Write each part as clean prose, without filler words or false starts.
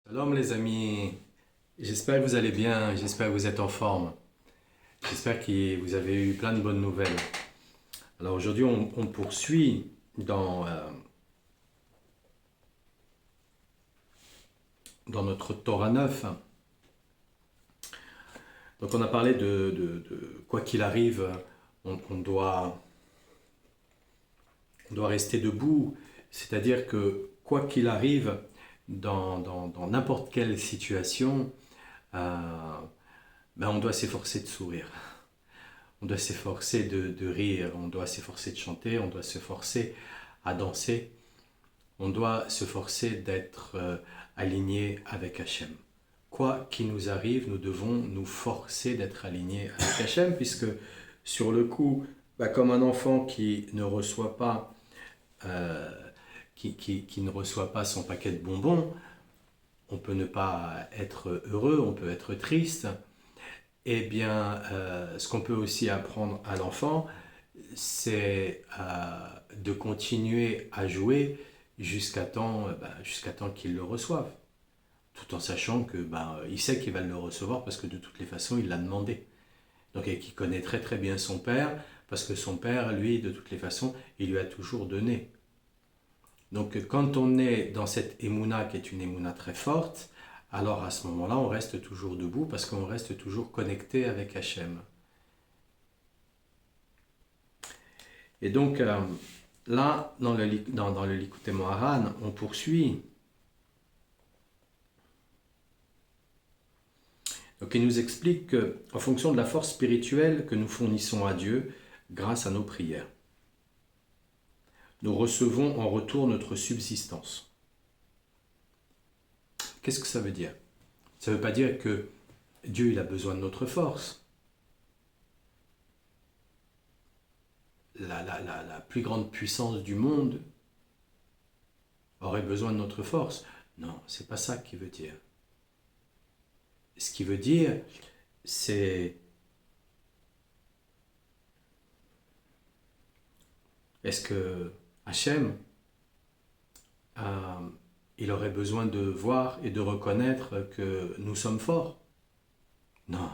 Shalom les amis, j'espère que vous allez bien, j'espère que vous êtes en forme, j'espère que vous avez eu plein de bonnes nouvelles. Alors aujourd'hui on poursuit dans notre Torah 9. Donc on a parlé de quoi qu'il arrive, on doit rester debout, c'est-à-dire que quoi qu'il arrive dans n'importe quelle situation, euh, on doit s'efforcer de sourire. On doit s'efforcer de rire, on doit s'efforcer de chanter, on doit s'efforcer à danser, on doit se forcer d'être aligné avec Hachem. Quoi qu'il nous arrive, nous devons nous forcer d'être alignés avec Hachem, puisque sur le coup, comme un enfant qui ne reçoit pas, euh, qui ne reçoit pas son paquet de bonbons, on peut ne pas être heureux, on peut être triste. Eh bien, ce qu'on peut aussi apprendre à l'enfant, c'est de continuer à jouer jusqu'à temps qu'il le reçoive, tout en sachant que il sait qu'il va le recevoir parce que de toutes les façons, il l'a demandé. Donc, et qu'il connaît très très bien son père, parce que son père, lui, de toutes les façons, il lui a toujours donné. Donc, quand on est dans cette émouna qui est une émouna très forte, alors à ce moment-là, on reste toujours debout parce qu'on reste toujours connecté avec Hachem. Et donc, là, dans le Likutei Moharan, on poursuit. Donc, il nous explique qu'en fonction de la force spirituelle que nous fournissons à Dieu grâce à nos prières, nous recevons en retour notre subsistance. Qu'est-ce que ça veut dire? Ça ne veut pas dire que Dieu il a besoin de notre force. La plus grande puissance du monde aurait besoin de notre force. Non, c'est pas ça qu'il veut dire. Ce qu'il veut dire, c'est est-ce que Hachem, il aurait besoin de voir et de reconnaître que nous sommes forts? Non,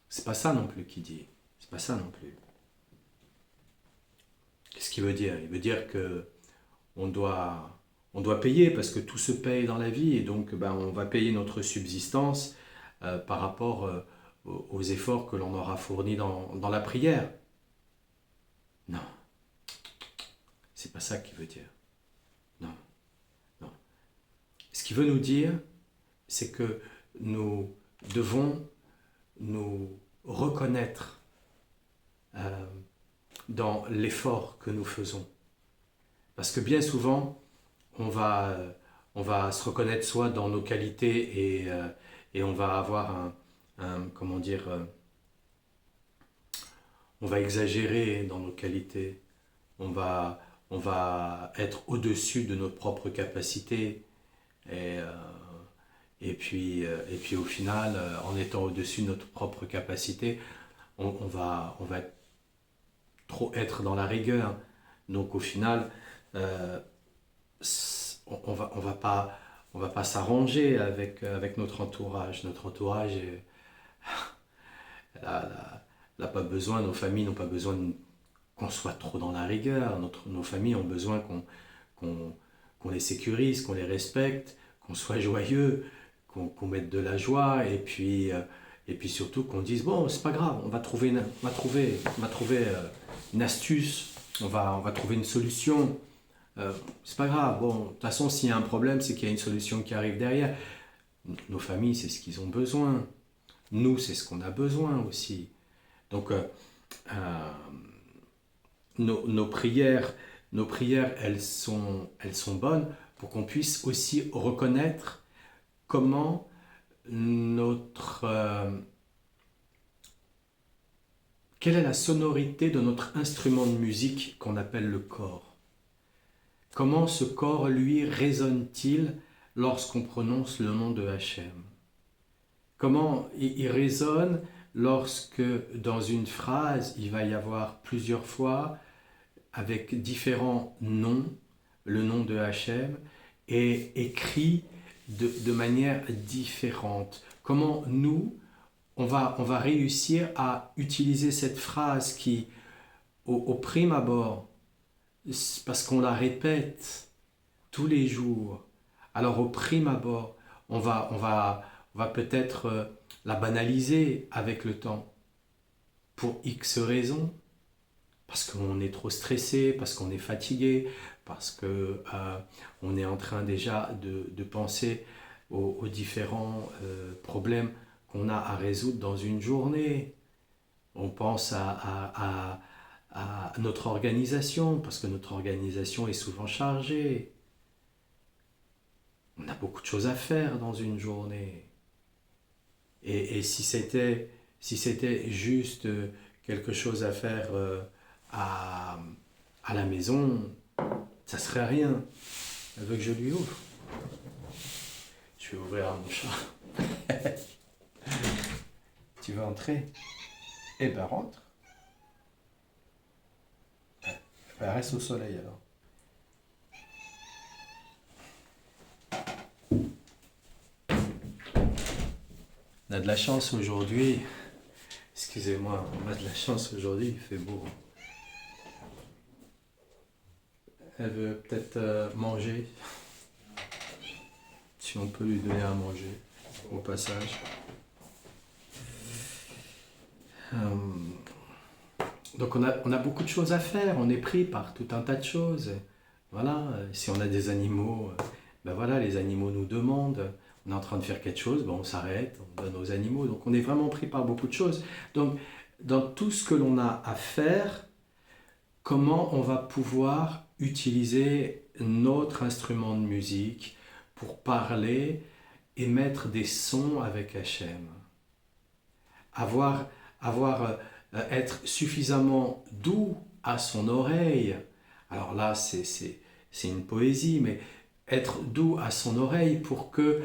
c'est pas ça non plus qu'il dit. C'est pas ça non plus. Qu'est-ce qu'il veut dire? Il veut dire que on doit payer parce que tout se paye dans la vie et donc on va payer notre subsistance par rapport aux efforts que l'on aura fournis dans la prière. Non, c'est pas ça qu'il veut dire. Non, non. Ce qu'il veut nous dire, c'est que nous devons nous reconnaître euh, dans l'effort que nous faisons. Parce que bien souvent, on va se reconnaître soit dans nos qualités et on va avoir comment dire, on va exagérer dans nos qualités, on va, on va être au-dessus de nos propres capacités et, euh, et puis au final, en étant au-dessus de notre propre capacité, on va trop être dans la rigueur. Donc au final, euh, on va pas s'arranger avec notre entourage. Notre entourage, n'a pas besoin, nos familles n'ont pas besoin qu'on soit trop dans la rigueur. Nos familles ont besoin qu'on les sécurise, qu'on les respecte, qu'on soit joyeux, qu'on mette de la joie et puis surtout qu'on dise bon, c'est pas grave, on va trouver une astuce, on va trouver une solution. C'est pas grave, bon, de toute façon, s'il y a un problème, c'est qu'il y a une solution qui arrive derrière. Nos familles, c'est ce qu'ils ont besoin. Nous, c'est ce qu'on a besoin aussi. Donc, euh, nos prières, elles sont bonnes pour qu'on puisse aussi reconnaître comment quelle est la sonorité de notre instrument de musique qu'on appelle le corps. Comment ce corps, lui, résonne-t-il lorsqu'on prononce le nom de Hachem? Comment il résonne lorsque dans une phrase, il va y avoir plusieurs fois, avec différents noms, le nom de Hachem, et écrit de manière différente. Comment nous, on va réussir à utiliser cette phrase qui, au prime abord, parce qu'on la répète tous les jours, alors au prime abord, on va peut-être la banaliser avec le temps, pour X raisons, parce qu'on est trop stressé, parce qu'on est fatigué, parce que on est en train déjà de penser aux différents problèmes qu'on a à résoudre dans une journée. On pense à notre organisation, parce que notre organisation est souvent chargée. On a beaucoup de choses à faire dans une journée. Et si c'était juste quelque chose à faire à, à la maison, ça serait rien. Elle veut que je lui ouvre. Je vais ouvrir à mon chat. Tu veux entrer? Eh ben rentre. Ben, reste au soleil alors. On a de la chance aujourd'hui. Excusez-moi, on a de la chance aujourd'hui, il fait beau. Elle veut peut-être manger. Si on peut lui donner à manger au passage. Donc on a beaucoup de choses à faire, on est pris par tout un tas de choses. Voilà, si on a des animaux, ben voilà, les animaux nous demandent, on est en train de faire quelque chose, ben on s'arrête, on donne aux animaux. Donc on est vraiment pris par beaucoup de choses. Donc dans tout ce que l'on a à faire, comment on va pouvoir utiliser notre instrument de musique pour parler, émettre des sons avec Hachem. Être suffisamment doux à son oreille. Alors là, c'est une poésie, mais être doux à son oreille pour que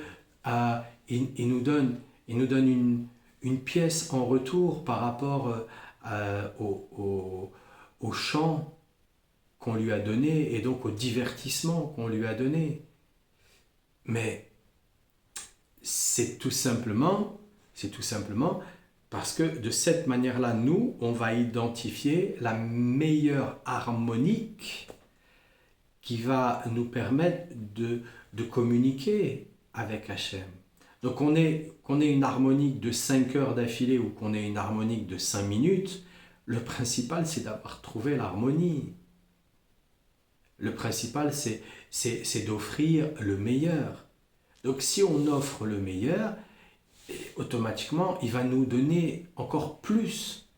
il nous donne une pièce en retour par rapport au chant qu'on lui a donné et donc au divertissement qu'on lui a donné. Mais c'est tout simplement parce que de cette manière-là, nous, on va identifier la meilleure harmonique qui va nous permettre de communiquer avec Hachem. Donc qu'on ait une harmonique de 5 heures d'affilée ou qu'on ait une harmonique de 5 minutes, le principal c'est d'avoir trouvé l'harmonie. Le principal c'est d'offrir le meilleur. Donc si on offre le meilleur, automatiquement, il va nous donner encore plus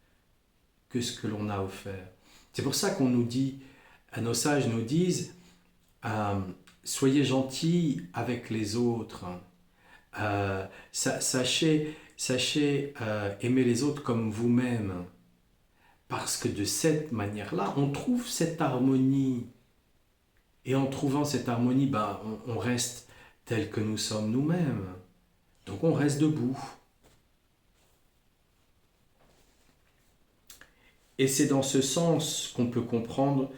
que ce que l'on a offert. C'est pour ça qu'on nous dit, nos sages nous disent, soyez gentils avec les autres. Sachez aimer les autres comme vous-même. Parce que de cette manière-là, on trouve cette harmonie. Et en trouvant cette harmonie, on reste tel que nous sommes nous-mêmes. Donc on reste debout. Et c'est dans ce sens qu'on peut comprendre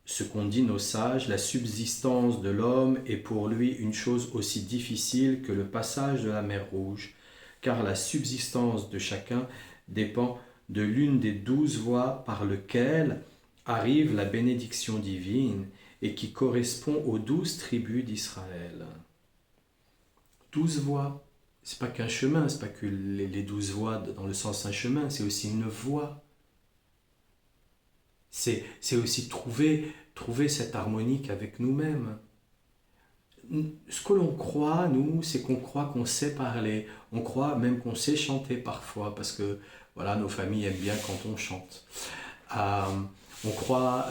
ce qu'ont dit nos sages, la subsistance de l'homme est pour lui une chose aussi difficile que le passage de la mer Rouge, car la subsistance de chacun dépend de l'une des 12 voies par lesquelles arrive la bénédiction divine et qui correspond aux 12 tribus d'Israël. 12 voies. C'est pas qu'un chemin, c'est pas que les 12 voies dans le sens d'un chemin, c'est aussi une voie. C'est aussi trouver cette harmonique avec nous-mêmes. Ce que l'on croit, nous, c'est qu'on croit qu'on sait parler, on croit même qu'on sait chanter parfois, parce que voilà, nos familles aiment bien quand on chante. On croit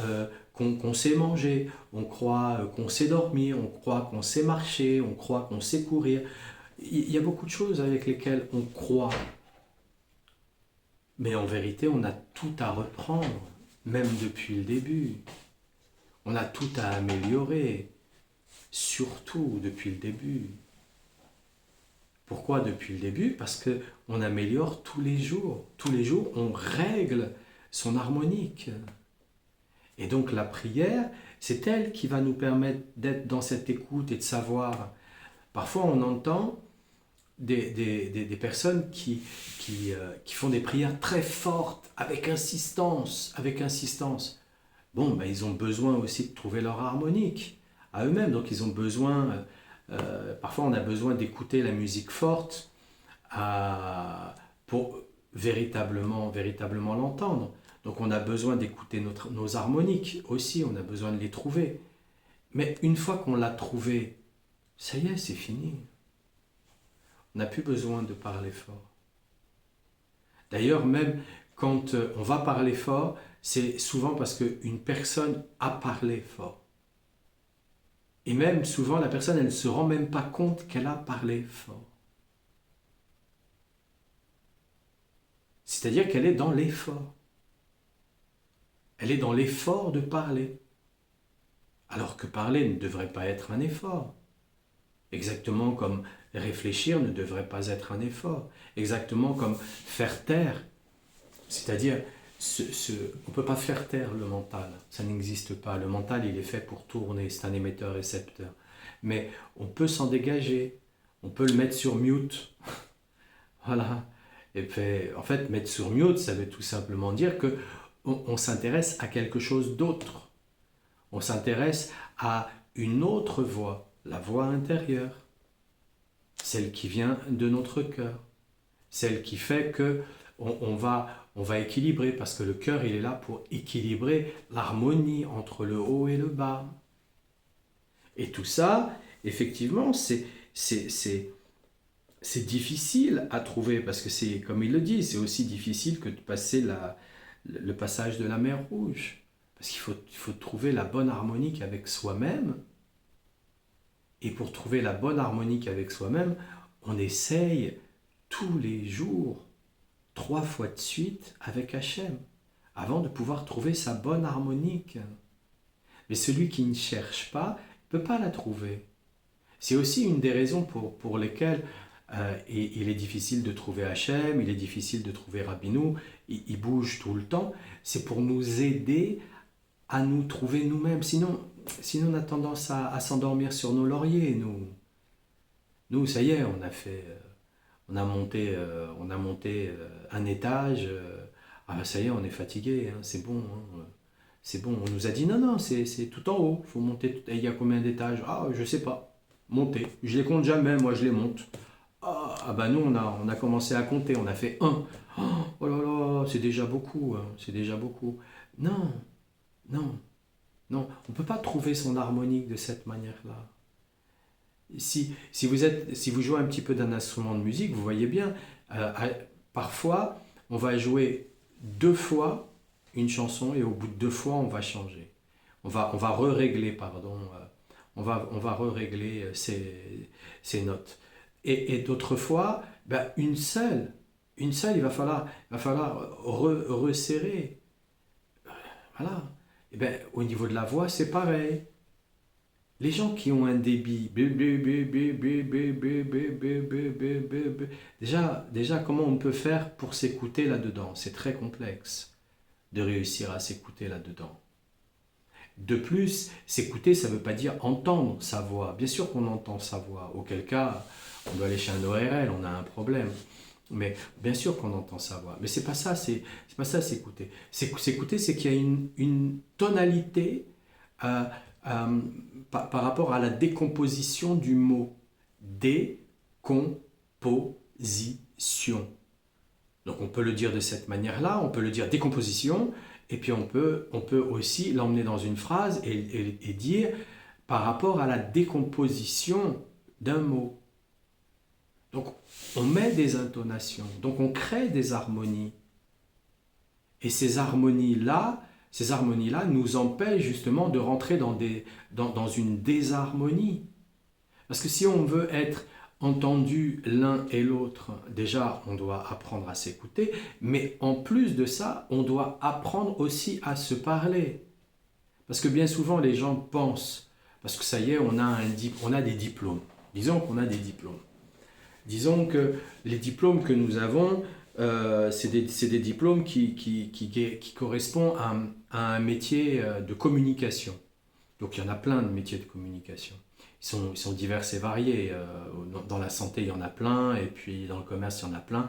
qu'on sait manger, on croit qu'on sait dormir, on croit qu'on sait marcher, on croit qu'on sait courir. Il y a beaucoup de choses avec lesquelles on croit. Mais en vérité, on a tout à reprendre, même depuis le début. On a tout à améliorer, surtout depuis le début. Pourquoi depuis le début? Parce qu'on améliore tous les jours. Tous les jours, on règle son harmonique. Et donc la prière, c'est elle qui va nous permettre d'être dans cette écoute et de savoir Parfois, on entend des personnes qui font des prières très fortes, avec insistance, avec insistance. Bon, ben, ils ont besoin aussi de trouver leur harmonique à eux-mêmes, donc ils ont besoin, parfois on a besoin d'écouter la musique forte pour véritablement l'entendre. Donc on a besoin d'écouter nos harmoniques aussi, on a besoin de les trouver. Mais une fois qu'on l'a trouvé, ça y est, c'est fini. On n'a plus besoin de parler fort. D'ailleurs, même quand on va parler fort, c'est souvent parce qu'une personne a parlé fort. Et même souvent, la personne, elle ne se rend même pas compte qu'elle a parlé fort. C'est-à-dire qu'elle est dans l'effort. Elle est dans l'effort de parler. Alors que parler ne devrait pas être un effort. Exactement comme réfléchir ne devrait pas être un effort. Exactement comme faire taire. C'est-à-dire, on ne peut pas faire taire le mental. Ça n'existe pas. Le mental, il est fait pour tourner. C'est un émetteur-récepteur. Mais on peut s'en dégager. On peut le mettre sur mute. Voilà. Et puis, en fait, mettre sur mute, ça veut tout simplement dire que on s'intéresse à quelque chose d'autre. On s'intéresse à une autre voix, la voix intérieure, celle qui vient de notre cœur, celle qui fait que on va équilibrer, parce que le cœur, il est là pour équilibrer l'harmonie entre le haut et le bas. Et tout ça, effectivement, c'est difficile à trouver, parce que c'est, comme il le dit, c'est aussi difficile que de passer le passage de la mer Rouge. Parce qu'il faut trouver la bonne harmonique avec soi-même. Et pour trouver la bonne harmonique avec soi-même, on essaye tous les jours, 3 fois de suite avec Hachem, avant de pouvoir trouver sa bonne harmonique. Mais celui qui ne cherche pas, ne peut pas la trouver. C'est aussi une des raisons pour lesquelles il est difficile de trouver Hachem, il est difficile de trouver Rabbeinu, il bouge tout le temps. C'est pour nous aider à nous trouver nous-mêmes. Sinon on a tendance à s'endormir sur nos lauriers. Nous, ça y est, on a monté un étage. Ça y est, on est fatigué, hein, c'est bon. Hein, c'est bon. On nous a dit non, c'est tout en haut. Faut monter. Il y a combien d'étages? Ah, je sais pas. Monter. Je les compte jamais. Moi, je les monte. Nous, on a commencé à compter. On a fait un. Oh là là, c'est déjà beaucoup. Hein, c'est déjà beaucoup. Non. Non, on ne peut pas trouver son harmonique de cette manière-là. Si vous jouez un petit peu d'un instrument de musique, vous voyez bien, parfois, on va jouer 2 fois une chanson et au bout de 2 fois, on va changer. On va re-régler, pardon, on va re-régler ces notes. Et d'autres fois, une seule, il va falloir resserrer. Voilà. Au niveau de la voix, c'est pareil. Les gens qui ont un débit, déjà, comment on peut faire pour s'écouter là-dedans? C'est très complexe de réussir à s'écouter là-dedans. De plus, s'écouter, ça ne veut pas dire entendre sa voix. Bien sûr qu'on entend sa voix, auquel cas, on doit aller chez un ORL, on a un problème. Mais bien sûr qu'on entend sa voix. Mais c'est pas ça, c'est pas ça, s'écouter. S'écouter, c'est qu'il y a une tonalité par rapport à la décomposition du mot. Décomposition. Donc on peut le dire de cette manière-là, on peut le dire décomposition, et puis on peut aussi l'emmener dans une phrase et dire par rapport à la décomposition d'un mot. Donc, on met des intonations, donc on crée des harmonies. Et ces harmonies-là nous empêchent justement de rentrer dans une désharmonie. Parce que si on veut être entendu l'un et l'autre, déjà, on doit apprendre à s'écouter, mais en plus de ça, on doit apprendre aussi à se parler. Parce que bien souvent, les gens pensent, parce que ça y est, on a des diplômes. Disons qu'on a des diplômes. Disons que les diplômes que nous avons, c'est des diplômes qui correspondent à un métier de communication. Donc il y en a plein de métiers de communication. ils sont divers et variés. Dans la santé, il y en a plein, et puis dans le commerce, il y en a plein.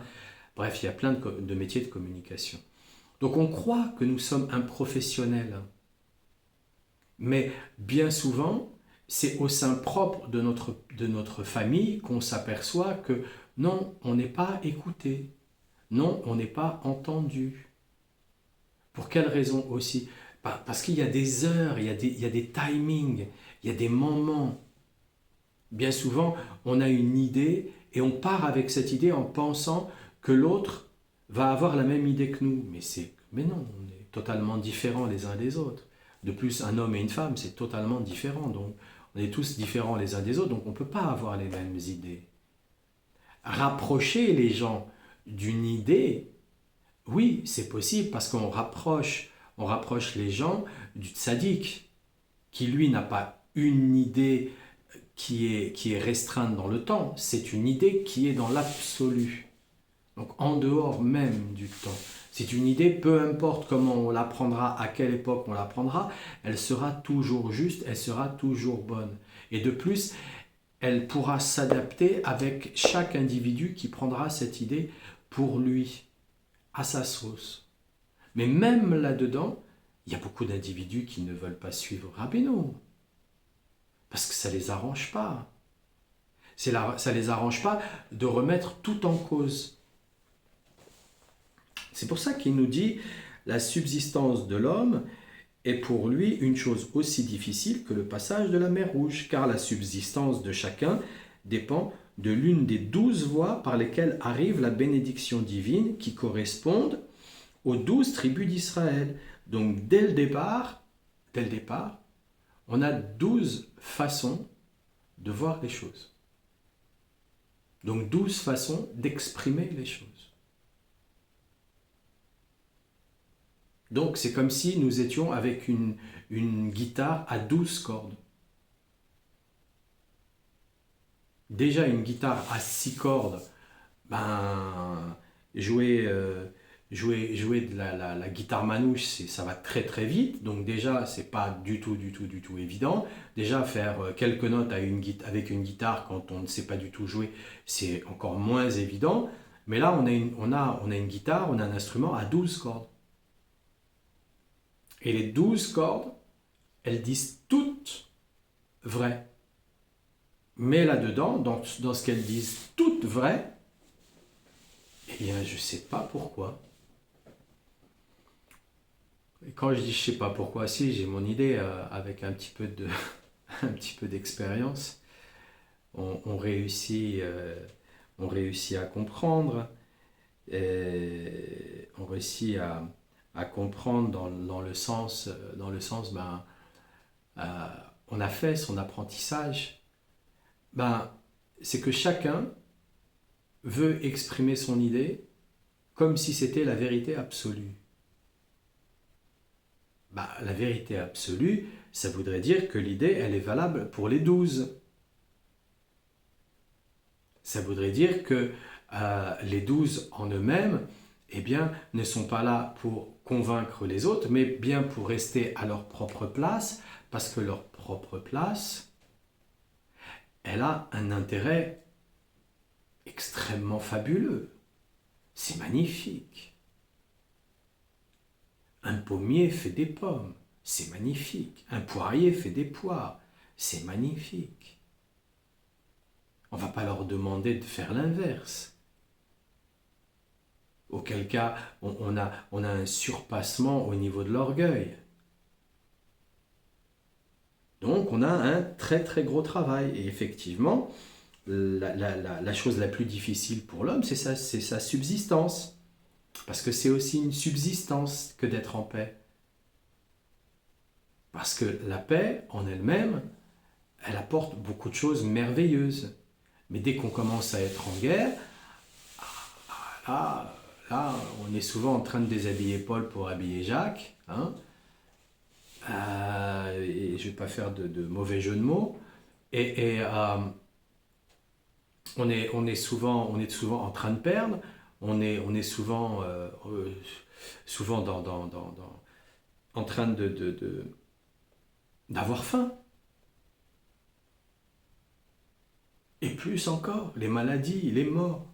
Bref, il y a plein de métiers de communication. Donc on croit que nous sommes un professionnel, mais bien souvent, c'est au sein propre de notre famille qu'on s'aperçoit que non, on n'est pas écouté, non, on n'est pas entendu. Pour quelle raison aussi? Parce qu'il y a des heures, il y a des timings, il y a des moments. Bien souvent, on a une idée et on part avec cette idée en pensant que l'autre va avoir la même idée que nous. Mais non, on est totalement différents les uns des autres. De plus, un homme et une femme, c'est totalement différent. Donc, on est tous différents les uns des autres, donc on ne peut pas avoir les mêmes idées. Rapprocher les gens d'une idée, oui, c'est possible parce on rapproche les gens du tzaddik, qui lui n'a pas une idée qui est restreinte dans le temps, c'est une idée qui est dans l'absolu. Donc en dehors même du temps. C'est une idée, peu importe comment on l'apprendra, à quelle époque on l'apprendra, elle sera toujours juste, elle sera toujours bonne. Et de plus, elle pourra s'adapter avec chaque individu qui prendra cette idée pour lui, à sa sauce. Mais même là-dedans, il y a beaucoup d'individus qui ne veulent pas suivre Rabbeinu, parce que ça ne les arrange pas. Ça ne les arrange pas de remettre tout en cause. C'est pour ça qu'il nous dit la subsistance de l'homme est pour lui une chose aussi difficile que le passage de la mer Rouge, car la subsistance de chacun dépend de l'une des 12 voies par lesquelles arrive la bénédiction divine qui correspondent aux 12 tribus d'Israël. Donc dès le départ, on a 12 façons de voir les choses. Donc 12 façons d'exprimer les choses. Donc c'est comme si nous étions avec une guitare à 12 cordes. Déjà une guitare à 6 cordes, jouer de la guitare manouche, ça va très très vite. Donc déjà, c'est pas du tout évident. Déjà, faire quelques notes avec une guitare quand on ne sait pas du tout jouer, c'est encore moins évident. Mais là, on a une guitare, on a un instrument à 12 cordes. Et les 12 cordes, elles disent toutes vraies. Mais là-dedans, dans ce qu'elles disent toutes vraies, eh bien, je ne sais pas pourquoi. Et quand je dis je ne sais pas pourquoi, si, j'ai mon idée avec un petit peu d'expérience. On réussit à comprendre. On réussit à comprendre dans le sens, on a fait son apprentissage. C'est que chacun veut exprimer son idée comme si c'était la vérité absolue. La vérité absolue, ça voudrait dire que l'idée, elle est valable pour les 12. Ça voudrait dire que les 12 en eux-mêmes, eh bien, ne sont pas là pour convaincre les autres, mais bien pour rester à leur propre place, parce que leur propre place, elle a un intérêt extrêmement fabuleux. C'est magnifique. Un pommier fait des pommes, c'est magnifique. Un poirier fait des poires, c'est magnifique. On ne va pas leur demander de faire l'inverse. Auquel cas, on a un surpassement au niveau de l'orgueil. Donc, on a un très très gros travail. Et effectivement, la chose la plus difficile pour l'homme, c'est sa subsistance. Parce que c'est aussi une subsistance que d'être en paix. Parce que la paix, en elle-même, elle apporte beaucoup de choses merveilleuses. Mais dès qu'on commence à être en guerre, là, on est souvent en train de déshabiller Paul pour habiller Jacques. Et je ne vais pas faire de mauvais jeu de mots. On est souvent en train de perdre. On est souvent en train d'avoir faim. Et plus encore, les maladies, les morts.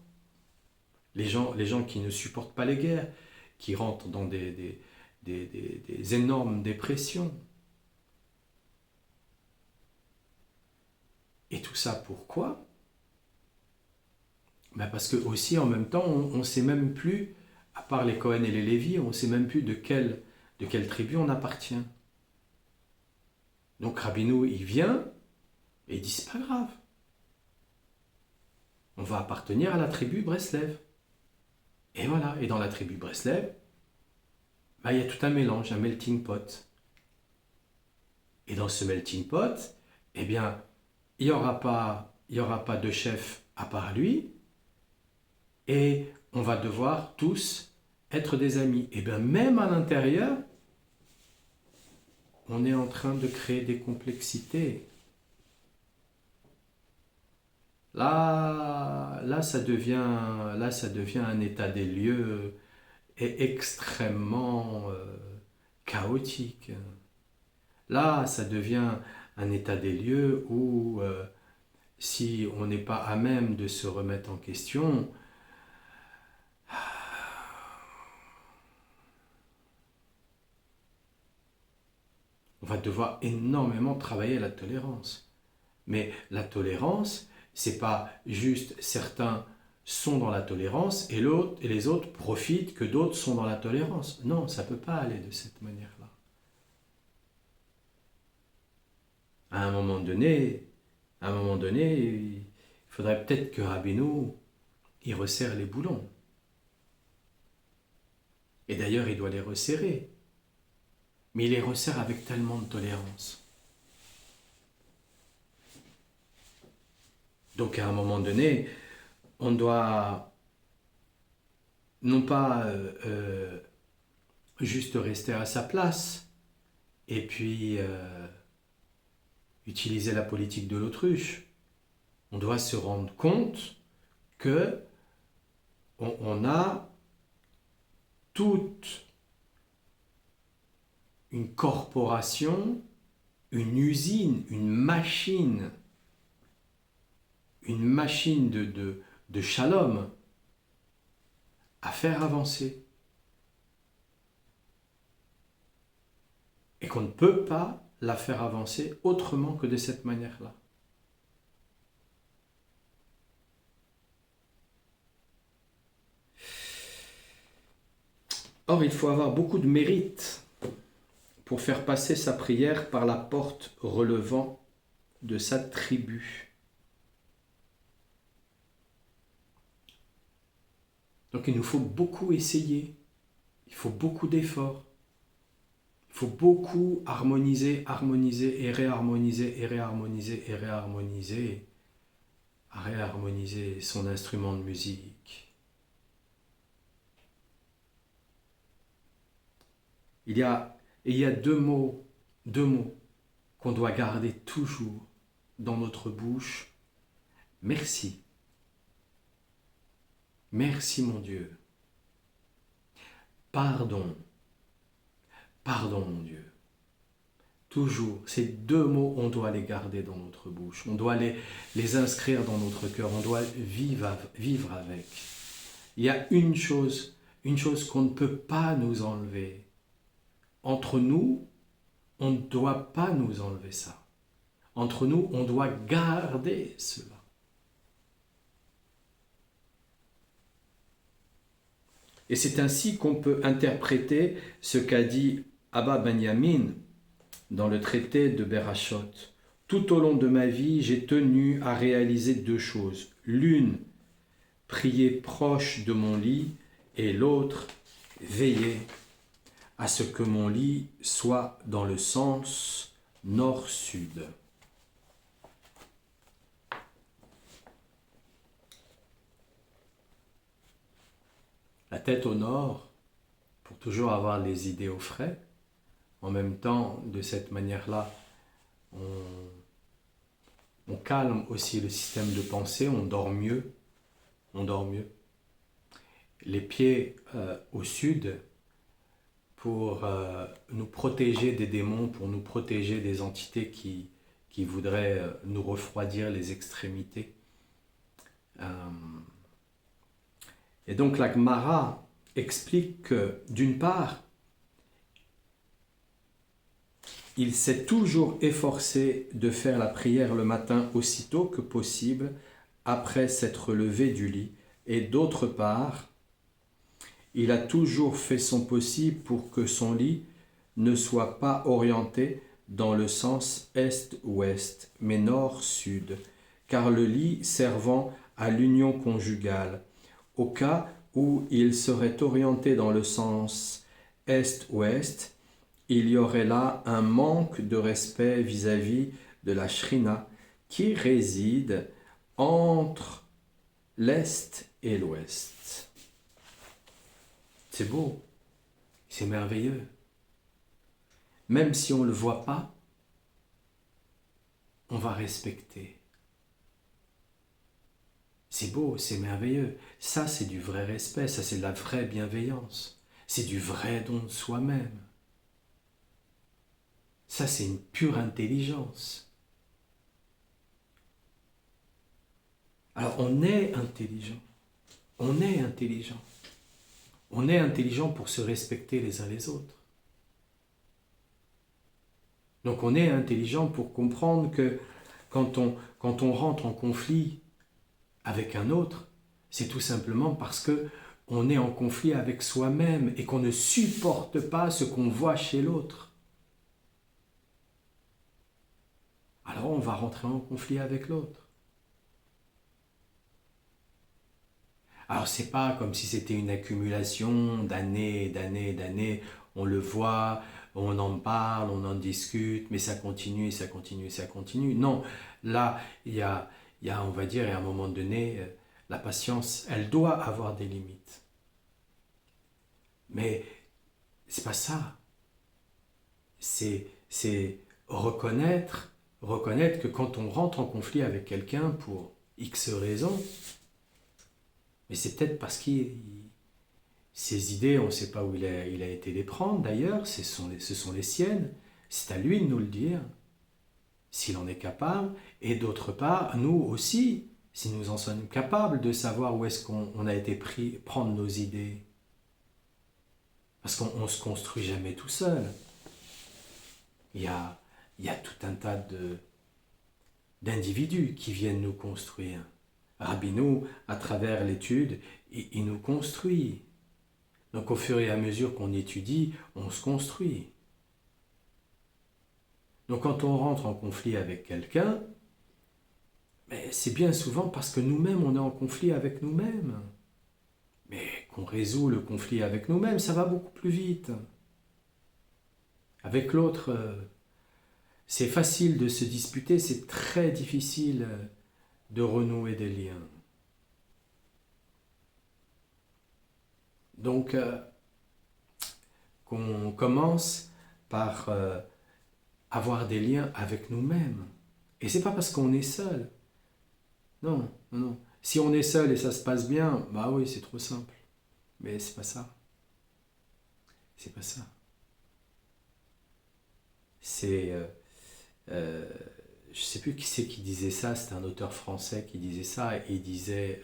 Les gens qui ne supportent pas les guerres, qui rentrent dans des énormes dépressions. Et tout ça pourquoi? Ben parce que aussi en même temps, on ne sait même plus, à part les Cohen et les Lévi, on ne sait même plus de quelle tribu on appartient. Donc Rabbeinu, il vient et il dit c'est pas grave. On va appartenir à la tribu Breslev. Et voilà, et dans la tribu Breslev, ben, il y a tout un mélange, un melting pot. Et dans ce melting pot, eh bien, il n'y aura pas de chef à part lui, et on va devoir tous être des amis. Et bien même à l'intérieur, on est en train de créer des complexités. Là, ça devient un état des lieux extrêmement chaotique. Là, ça devient un état des lieux où, si on n'est pas à même de se remettre en question, on va devoir énormément travailler la tolérance. Mais la tolérance, c'est pas juste certains sont dans la tolérance et les autres profitent que d'autres sont dans la tolérance. Non, ça ne peut pas aller de cette manière-là. À un moment donné, il faudrait peut-être que Rabbeinu, il resserre les boulons. Et d'ailleurs, il doit les resserrer. Mais il les resserre avec tellement de tolérance. Donc à un moment donné, on doit non pas juste rester à sa place et puis utiliser la politique de l'autruche. On doit se rendre compte que on a toute une corporation, une usine, une machine de shalom à faire avancer. Et qu'on ne peut pas la faire avancer autrement que de cette manière-là. Or, il faut avoir beaucoup de mérite pour faire passer sa prière par la porte relevant de sa tribu. Donc il nous faut beaucoup essayer, il faut beaucoup d'efforts, il faut beaucoup harmoniser, harmoniser et réharmoniser et réharmoniser et réharmoniser, à réharmoniser son instrument de musique. Il y a deux mots qu'on doit garder toujours dans notre bouche. Merci. Merci mon Dieu. Pardon. Pardon mon Dieu. Toujours, ces deux mots, on doit les garder dans notre bouche. On doit les inscrire dans notre cœur. On doit vivre avec. Il y a une chose qu'on ne peut pas nous enlever. Entre nous, on ne doit pas nous enlever ça. Entre nous, on doit garder cela. Et c'est ainsi qu'on peut interpréter ce qu'a dit Abba Benyamin dans le traité de Berachot. Tout au long de ma vie, j'ai tenu à réaliser deux choses. L'une, prier proche de mon lit, et l'autre, veiller à ce que mon lit soit dans le sens nord-sud. La tête au nord, pour toujours avoir les idées au frais. En même temps, de cette manière-là, on calme aussi le système de pensée, on dort mieux. Les pieds au sud, pour nous protéger des démons, pour nous protéger des entités qui voudraient nous refroidir les extrémités. Et donc la Gemara explique que, d'une part, il s'est toujours efforcé de faire la prière le matin aussitôt que possible après s'être levé du lit, et d'autre part, il a toujours fait son possible pour que son lit ne soit pas orienté dans le sens est-ouest, mais nord-sud, car le lit servant à l'union conjugale, au cas où il serait orienté dans le sens est-ouest, il y aurait là un manque de respect vis-à-vis de la Shrina qui réside entre l'Est et l'Ouest. C'est beau, c'est merveilleux. Même si on ne le voit pas, on va respecter. C'est beau, c'est merveilleux. Ça, c'est du vrai respect, ça, c'est de la vraie bienveillance. C'est du vrai don de soi-même. Ça, c'est une pure intelligence. Alors, on est intelligent. On est intelligent. On est intelligent pour se respecter les uns les autres. Donc, on est intelligent pour comprendre que quand on rentre en conflit avec un autre, c'est tout simplement parce que on est en conflit avec soi-même et qu'on ne supporte pas ce qu'on voit chez l'autre. Alors on va rentrer en conflit avec l'autre. Alors c'est pas comme si c'était une accumulation d'années, d'années, d'années. On le voit, on en parle, on en discute, mais ça continue, ça continue, ça continue. Non, là, il y a, on va dire, à un moment donné, la patience, elle doit avoir des limites. Mais c'est pas ça. C'est reconnaître que quand on rentre en conflit avec quelqu'un pour X raisons, mais c'est peut-être parce que ses idées, on ne sait pas où il a été les prendre d'ailleurs, ce sont les siennes, c'est à lui de nous le dire, s'il en est capable, et d'autre part, nous aussi, si nous en sommes capables de savoir où est-ce qu'on a été pris prendre nos idées. Parce qu'on ne se construit jamais tout seul. Il y a tout un tas d'individus qui viennent nous construire. Rabbeinu, à travers l'étude, il nous construit. Donc au fur et à mesure qu'on étudie, on se construit. Donc quand on rentre en conflit avec quelqu'un, c'est bien souvent parce que nous-mêmes, on est en conflit avec nous-mêmes. Mais qu'on résout le conflit avec nous-mêmes, ça va beaucoup plus vite. Avec l'autre, c'est facile de se disputer, c'est très difficile de renouer des liens. Donc, qu'on commence par avoir des liens avec nous-mêmes. Et c'est pas parce qu'on est seul. Non, non, non. Si on est seul et ça se passe bien, bah oui, c'est trop simple. Mais c'est pas ça. C'est pas ça. C'est... je sais plus qui c'est qui disait ça, c'était un auteur français qui disait ça, et il disait...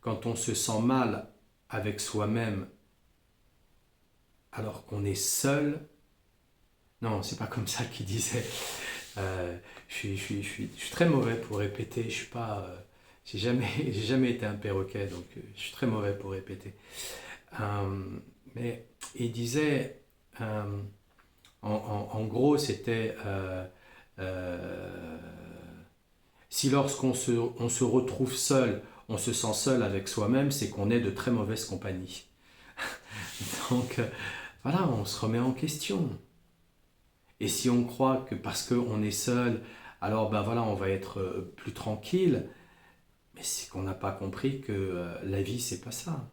quand on se sent mal avec soi-même alors qu'on est seul, non, c'est pas comme ça qu'il disait. Je suis très mauvais pour répéter, je suis pas, j'ai jamais été un perroquet, donc je suis très mauvais pour répéter. Mais il disait, en gros, c'était si lorsqu'on on se retrouve seul, on se sent seul avec soi-même, c'est qu'on est de très mauvaise compagnie. Donc voilà, on se remet en question. Et si on croit que parce qu'on est seul, alors ben voilà, on va être plus tranquille, mais c'est qu'on n'a pas compris que la vie, c'est pas ça.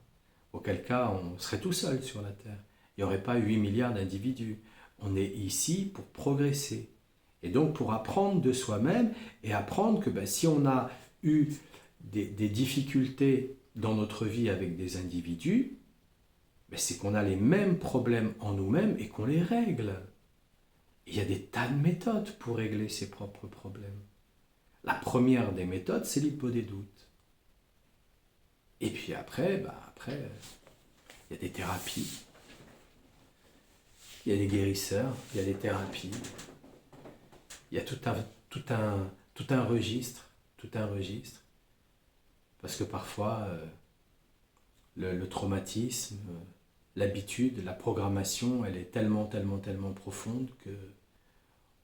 Auquel cas, on serait tout seul sur la Terre. Il n'y aurait pas 8 milliards d'individus. On est ici pour progresser. Et donc pour apprendre de soi-même et apprendre que ben, si on a eu des difficultés dans notre vie avec des individus, ben, c'est qu'on a les mêmes problèmes en nous-mêmes et qu'on les règle. Il y a des tas de méthodes pour régler ses propres problèmes. La première des méthodes, c'est l'hypo des doutes. Et puis après, il y a des thérapies, il y a des guérisseurs, il y a des thérapies, il y a tout un registre, parce que parfois, le traumatisme, l'habitude, la programmation, elle est tellement profonde que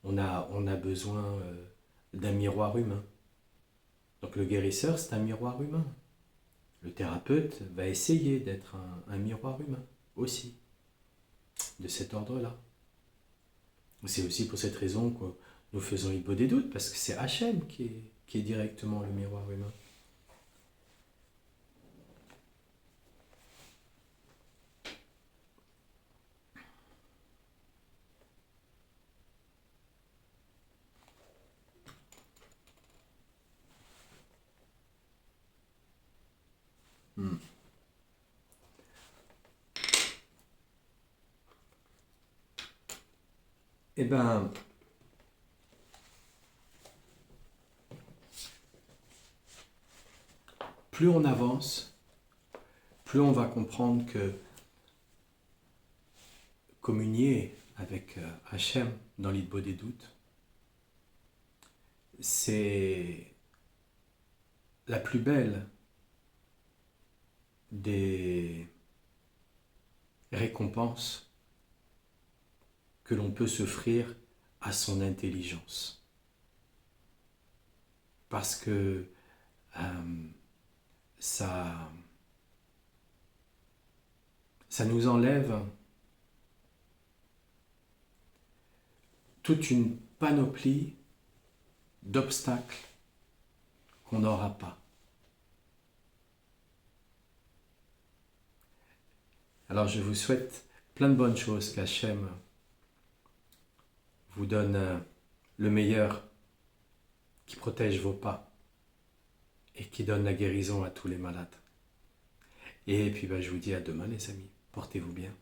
on a besoin d'un miroir humain. Donc le guérisseur, c'est un miroir humain. Le thérapeute va essayer d'être un miroir humain aussi, de cet ordre-là. C'est aussi pour cette raison que nous faisons l'hypo des doutes, parce que c'est Hachem qui est directement le miroir humain. Eh bien, plus on avance, plus on va comprendre que communier avec Hachem dans l'hypo des doutes, c'est la plus belle des récompenses que l'on peut s'offrir à son intelligence. Parce que ça nous enlève toute une panoplie d'obstacles qu'on n'aura pas. Alors je vous souhaite plein de bonnes choses, qu'Hachem vous donne le meilleur, qui protège vos pas et qui donne la guérison à tous les malades. Et puis je vous dis à demain les amis, portez-vous bien.